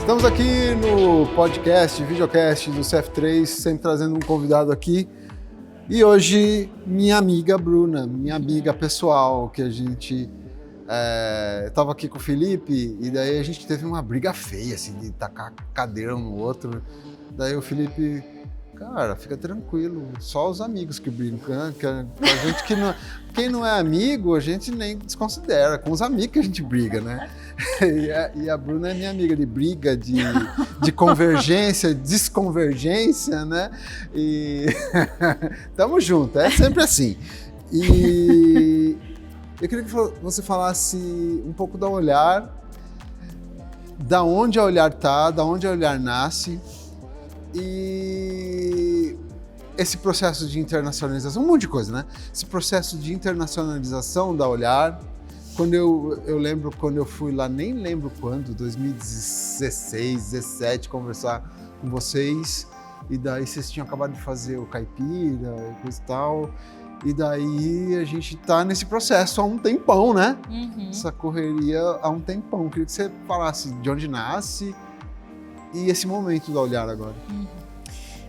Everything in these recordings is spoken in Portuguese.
Estamos aqui no podcast, videocast do CF3, sempre trazendo um convidado aqui. E hoje, minha amiga Bruna, minha amiga pessoal, que a gente estava aqui com o Felipe e daí a gente teve uma briga feia, assim, de tacar cadeira um no outro. Daí o Felipe, cara, fica tranquilo, só os amigos que brigam, né? A gente que não, quem não é amigo, a gente nem desconsidera, com os amigos que a gente briga, né? E a Bruna é minha amiga de briga, de convergência, desconvergência, né? E tamo junto, é sempre assim. E eu queria que você falasse um pouco do olhar, da onde a Olhar tá, da onde a Olhar nasce, e esse processo de internacionalização, um monte de coisa, né? Esse processo de internacionalização da Olhar, quando eu lembro quando eu fui lá, nem lembro quando, 2016, 2017, conversar com vocês, e daí vocês tinham acabado de fazer o Caipira e coisa e tal, e daí a gente tá nesse processo há um tempão, né? Uhum. Essa correria há um tempão. Eu queria que você falasse de onde nasce e esse momento da Olhar agora.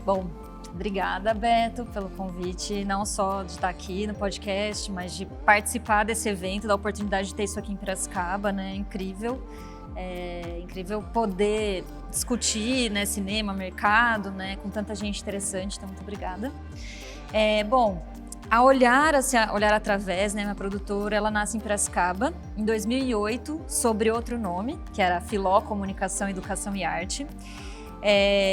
Bom, obrigada, Beto, pelo convite, não só de estar aqui no podcast, mas de participar desse evento, da oportunidade de ter isso aqui em Piracicaba, né? Incrível. É incrível poder discutir, né, cinema, mercado, né, com tanta gente interessante, então muito obrigada. Bom, a Olhar, assim, a Olhar Através, né, minha produtora, ela nasce em Piracicaba em 2008, sobre outro nome, que era Filó Comunicação, Educação e Arte.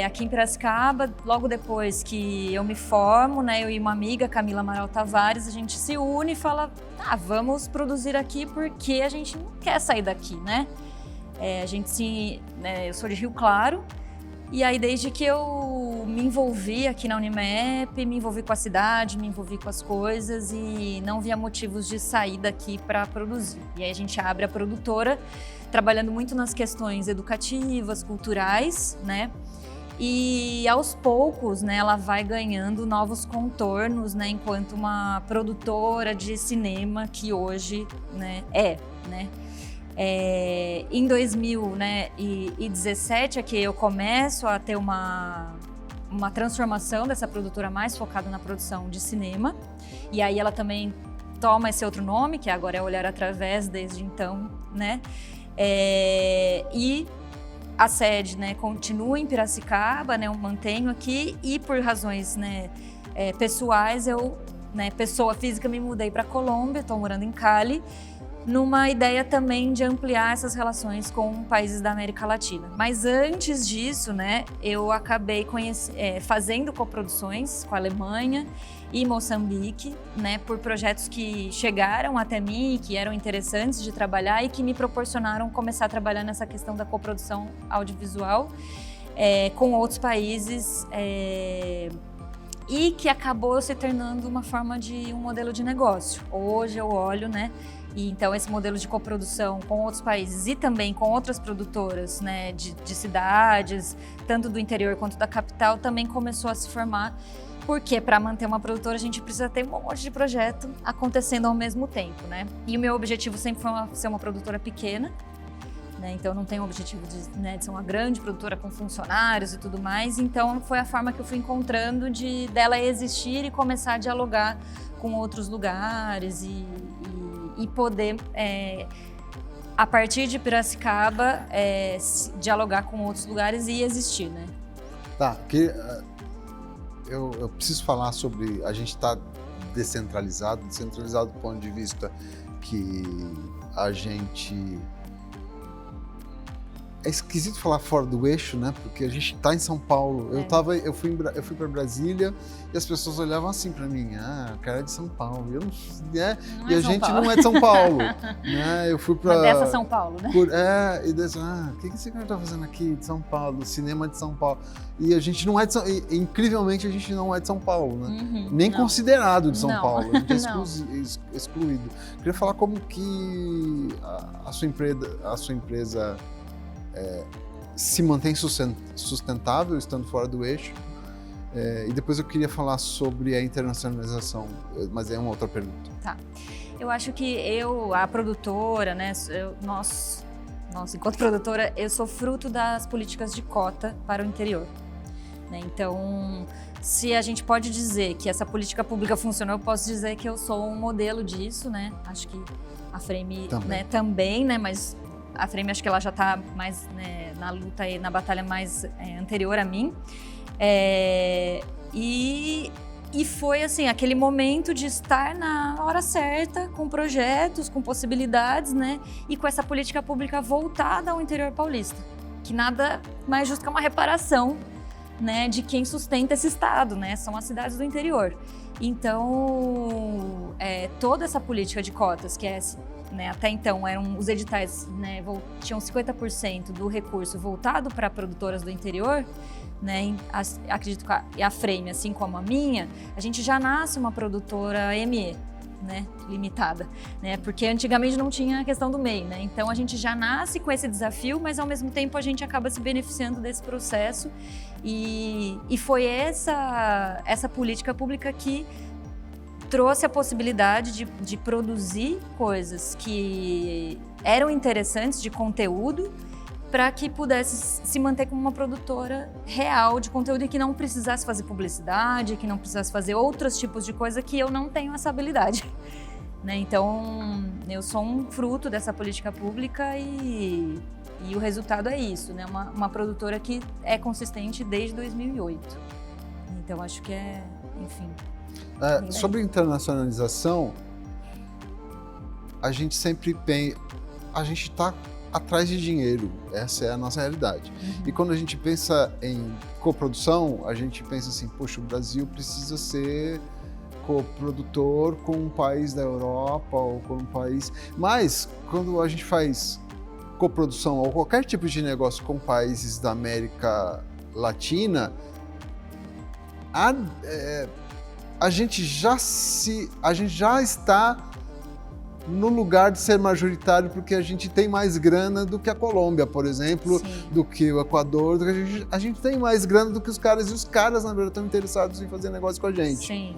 Aqui em Piracicaba, logo depois que eu me formo, né, eu e uma amiga, Camila Amaral Tavares, a gente se une e fala, vamos produzir aqui porque a gente não quer sair daqui, né? Eu sou de Rio Claro, e aí desde que eu me envolvi aqui na Unimep, me envolvi com a cidade, me envolvi com as coisas e não via motivos de sair daqui para produzir. E aí a gente abre a produtora, trabalhando muito nas questões educativas, culturais, né? E aos poucos, né, ela vai ganhando novos contornos, né, enquanto uma produtora de cinema que hoje, né, né? Em 2017 é que eu começo a ter uma transformação dessa produtora mais focada na produção de cinema. E aí ela também toma esse outro nome, que agora é Olhar Através, desde então, né? E a sede, né, continua em Piracicaba, né, eu mantenho aqui e por razões, né, pessoais, eu, né, pessoa física, me mudei para Colômbia, estou morando em Cali, numa ideia também de ampliar essas relações com países da América Latina. Mas antes disso, né, eu acabei fazendo coproduções com a Alemanha e Moçambique, né, por projetos que chegaram até mim, que eram interessantes de trabalhar e que me proporcionaram começar a trabalhar nessa questão da coprodução audiovisual com outros países e que acabou se tornando uma forma de um modelo de negócio. Hoje eu olho, né, e então esse modelo de coprodução com outros países e também com outras produtoras, né, de cidades, tanto do interior quanto da capital, também começou a se formar, porque para manter uma produtora a gente precisa ter um monte de projeto acontecendo ao mesmo tempo, né? E o meu objetivo sempre foi ser uma produtora pequena, né? Então eu não tenho o objetivo de ser uma grande produtora com funcionários e tudo mais, então foi a forma que eu fui encontrando dela existir e começar a dialogar com outros lugares e poder, a partir de Piracicaba, dialogar com outros lugares e existir, né? Tá, porque eu preciso falar sobre, a gente está descentralizado do ponto de vista que a gente... É esquisito falar fora do eixo, né? Porque a gente tá em São Paulo. Eu fui para Brasília e as pessoas olhavam assim para mim, o cara é de São Paulo. Eu não, né? Não e é a São gente Paulo. não é de São Paulo, né? Eu fui para dessa São Paulo, né? e daí, o que esse cara tá fazendo aqui de São Paulo? Cinema de São Paulo. E a gente não é de São Paulo. Incrivelmente a gente não é de São Paulo, né? Nem não. Considerado de São Não. Paulo. A gente é excluído. Queria falar como que a sua empresa se mantém sustentável estando fora do eixo, e depois eu queria falar sobre a internacionalização, mas é uma outra pergunta. Tá. Eu acho que a produtora, né, nós nossa, enquanto produtora, eu sou fruto das políticas de cota para o interior. Né? Então, se a gente pode dizer que essa política pública funcionou, eu posso dizer que eu sou um modelo disso, né? Acho que a Frame também, né? Mas a Frame, acho que ela já está mais, né, na luta e na batalha mais anterior a mim. E foi assim, aquele momento de estar na hora certa, com projetos, com possibilidades, né? E com essa política pública voltada ao interior paulista, que nada mais justo que uma reparação, né, de quem sustenta esse estado, né? São as cidades do interior. Então, toda essa política de cotas, que né, até então eram os editais, né, tinham 50% do recurso voltado para produtoras do interior, né? Acredito que a Frame, assim como a minha, a gente já nasce uma produtora ME, né, limitada, né? Porque antigamente não tinha a questão do MEI, né? Então a gente já nasce com esse desafio, mas ao mesmo tempo a gente acaba se beneficiando desse processo e foi essa política pública que trouxe a possibilidade de produzir coisas que eram interessantes de conteúdo para que pudesse se manter como uma produtora real de conteúdo e que não precisasse fazer publicidade, que não precisasse fazer outros tipos de coisa que eu não tenho essa habilidade. Né? Então, eu sou um fruto dessa política pública e o resultado é isso, né? Uma produtora que é consistente desde 2008. Então, acho que enfim... Sobre internacionalização, a gente sempre a gente está atrás de dinheiro, essa é a nossa realidade. E quando a gente pensa em coprodução, a gente pensa assim, poxa, o Brasil precisa ser coprodutor com um país da Europa ou com um país... Mas, quando a gente faz coprodução ou qualquer tipo de negócio com países da América Latina, a gente já está no lugar de ser majoritário porque a gente tem mais grana do que a Colômbia, por exemplo, Sim. do que o Equador, a gente tem mais grana do que os caras, e os caras, na verdade, estão interessados em fazer negócio com a gente. Sim.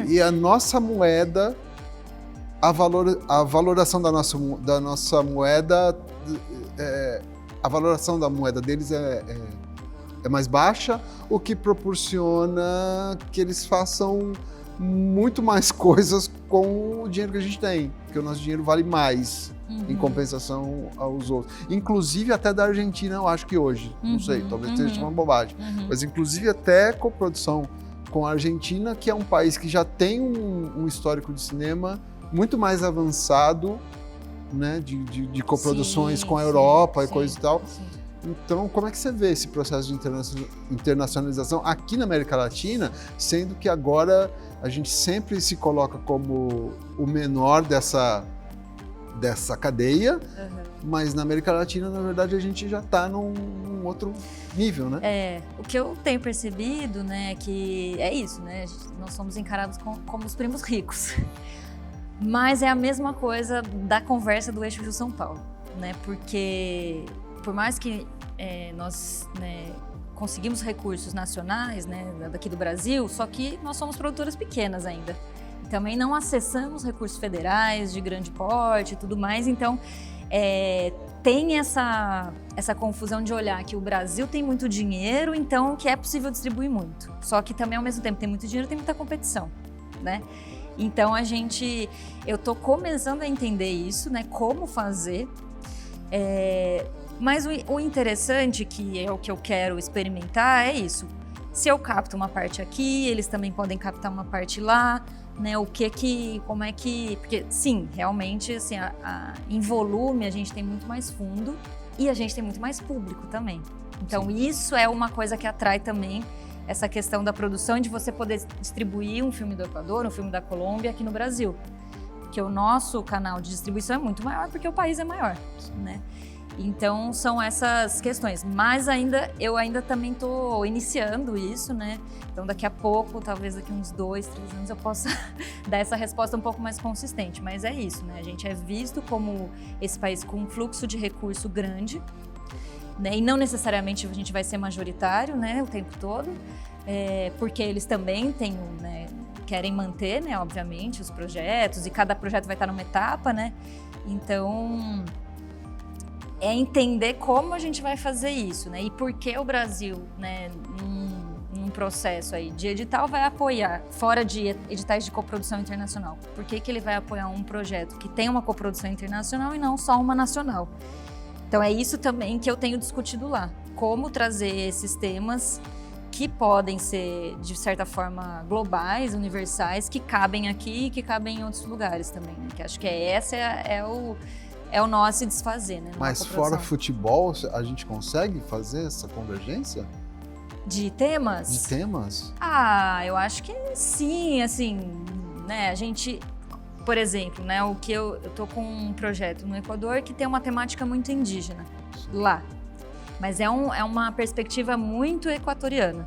E a nossa moeda, a valoração da nossa moeda, a valoração da moeda deles é mais baixa, o que proporciona que eles façam muito mais coisas com o dinheiro que a gente tem, porque o nosso dinheiro vale mais em compensação aos outros. Inclusive até da Argentina, eu acho que hoje, não sei, talvez seja uma bobagem, mas inclusive até coprodução com a Argentina, que é um país que já tem um histórico de cinema muito mais avançado, né, de coproduções com a Europa e coisa e tal. Sim. Então, como é que você vê esse processo de internacionalização aqui na América Latina, sendo que agora a gente sempre se coloca como o menor dessa cadeia, mas na América Latina, na verdade, a gente já está num outro nível, né? O que eu tenho percebido, né, que é isso, né, nós somos encarados como os primos ricos, mas é a mesma coisa da conversa do eixo Rio-São Paulo, né, porque por mais que nós, né, conseguimos recursos nacionais, né, daqui do Brasil, só que nós somos produtoras pequenas ainda. Também não acessamos recursos federais de grande porte e tudo mais, então tem essa confusão de olhar que o Brasil tem muito dinheiro, então que é possível distribuir muito. Só que também, ao mesmo tempo, tem muito dinheiro, tem muita competição, né? Então, eu tô começando a entender isso, né, como fazer. Mas o interessante, que é o que eu quero experimentar, é isso. Se eu capto uma parte aqui, eles também podem captar uma parte lá, né? Como é que... Porque, sim, realmente, assim, em volume, a gente tem muito mais fundo e a gente tem muito mais público também. Então, isso é uma coisa que atrai também essa questão da produção, de você poder distribuir um filme do Equador, um filme da Colômbia aqui no Brasil. Porque o nosso canal de distribuição é muito maior, porque o país é maior, né? Então, são essas questões. Mas eu ainda também estou iniciando isso, né? Então, daqui a pouco, talvez daqui uns 2, 3 anos, eu possa dar essa resposta um pouco mais consistente. Mas é isso, né? A gente é visto como esse país com um fluxo de recurso grande, né? E não necessariamente a gente vai ser majoritário, né, o tempo todo, porque eles também têm, né, querem manter, né, obviamente, os projetos, e cada projeto vai estar numa etapa, né? Então... é entender como a gente vai fazer isso, né? E por que o Brasil, né, num processo aí de edital vai apoiar, fora de editais de coprodução internacional, por que ele vai apoiar um projeto que tem uma coprodução internacional e não só uma nacional? Então é isso também que eu tenho discutido lá, como trazer esses temas que podem ser, de certa forma, globais, universais, que cabem aqui e que cabem em outros lugares também, né? Que acho que é o nó a se desfazer, né? Mas fora futebol, a gente consegue fazer essa convergência? De temas? De temas? Eu acho que sim, assim, né? A gente, por exemplo, né? O que eu tô com um projeto no Equador que tem uma temática muito indígena lá. Mas é uma perspectiva muito equatoriana.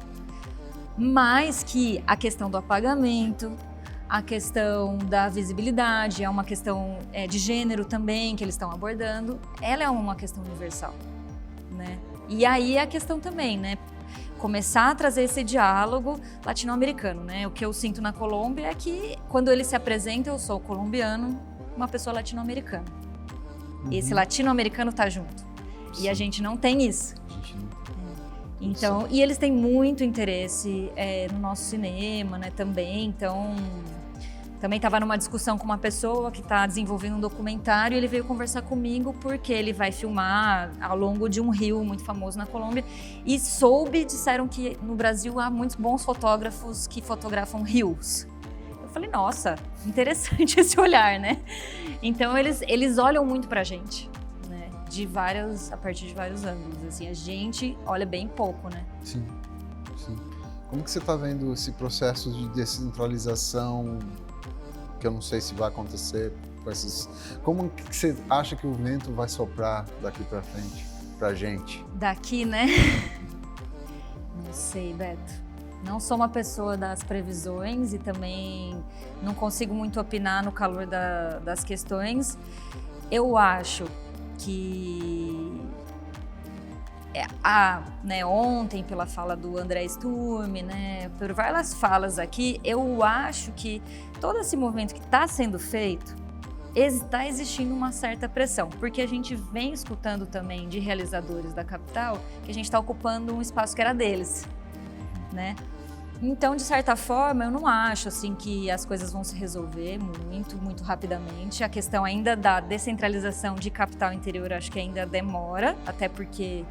Mas que a questão do apagamento, a questão da visibilidade, é uma questão de gênero também que eles estão abordando, ela é uma questão universal, né? E aí a questão também, né? Começar a trazer esse diálogo latino-americano, né? O que eu sinto na Colômbia é que quando ele se apresenta, eu sou colombiano, uma pessoa latino-americana. Esse latino-americano tá junto. Sim. E a gente não tem isso. A gente não tem. Então, e eles têm muito interesse no nosso cinema, né, também. Então, também estava numa discussão com uma pessoa que está desenvolvendo um documentário e ele veio conversar comigo porque ele vai filmar ao longo de um rio muito famoso na Colômbia e disseram que no Brasil há muitos bons fotógrafos que fotografam rios. Eu falei, nossa, interessante esse olhar, né? Então, eles olham muito pra gente. A partir de vários ângulos, assim, a gente olha bem pouco, né? Sim, sim. Como que você está vendo esse processo de descentralização, que eu não sei se vai acontecer com esses... Como que você acha que o vento vai soprar daqui para frente, pra gente? Daqui, né? Não sei, Beto. Não sou uma pessoa das previsões e também não consigo muito opinar no calor das questões. Eu acho que né, ontem, pela fala do André Sturm, né, por várias falas aqui, eu acho que todo esse movimento que está sendo feito, está existindo uma certa pressão, porque a gente vem escutando também de realizadores da capital que a gente está ocupando um espaço que era deles, né? Então, de certa forma, eu não acho assim que as coisas vão se resolver muito rapidamente. A questão ainda da descentralização de capital interior, acho que ainda demora, até porque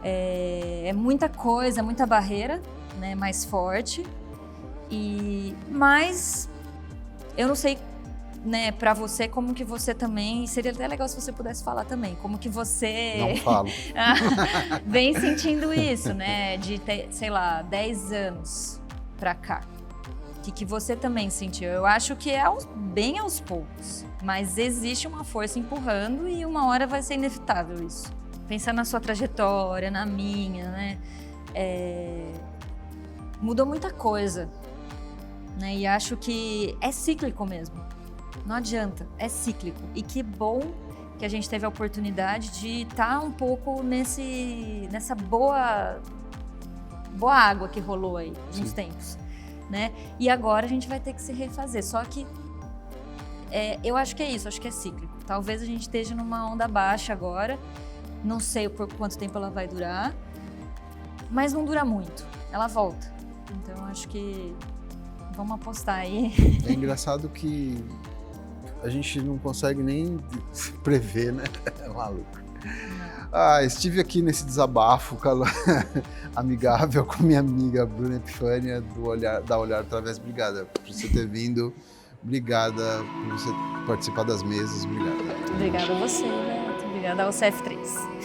é muita coisa, muita barreira, né, mais forte. Mas eu não sei, né, para você, como que você também... Seria até legal se você pudesse falar também, como que você... Não falo. vem sentindo isso, né, de, sei lá, 10 anos pra cá. O que você também sentiu? Eu acho que é bem aos poucos, mas existe uma força empurrando e uma hora vai ser inevitável isso. Pensando na sua trajetória, na minha, né, mudou muita coisa, né, e acho que é cíclico mesmo. Não adianta, é cíclico. E que bom que a gente teve a oportunidade de estar um pouco nessa boa água que rolou aí nos tempos, né? E agora a gente vai ter que se refazer. Só que eu acho que é isso, acho que é cíclico. Talvez a gente esteja numa onda baixa agora, não sei por quanto tempo ela vai durar, mas não dura muito, ela volta. Então acho que vamos apostar aí. É engraçado que a gente não consegue nem prever, né? É maluco. Estive aqui nesse desabafo amigável com minha amiga Bruna Epifânia da Olhar Através. Obrigada por você ter vindo. Obrigada por você participar das mesas. Obrigada. Obrigada a você, Beto. Obrigada ao CF3.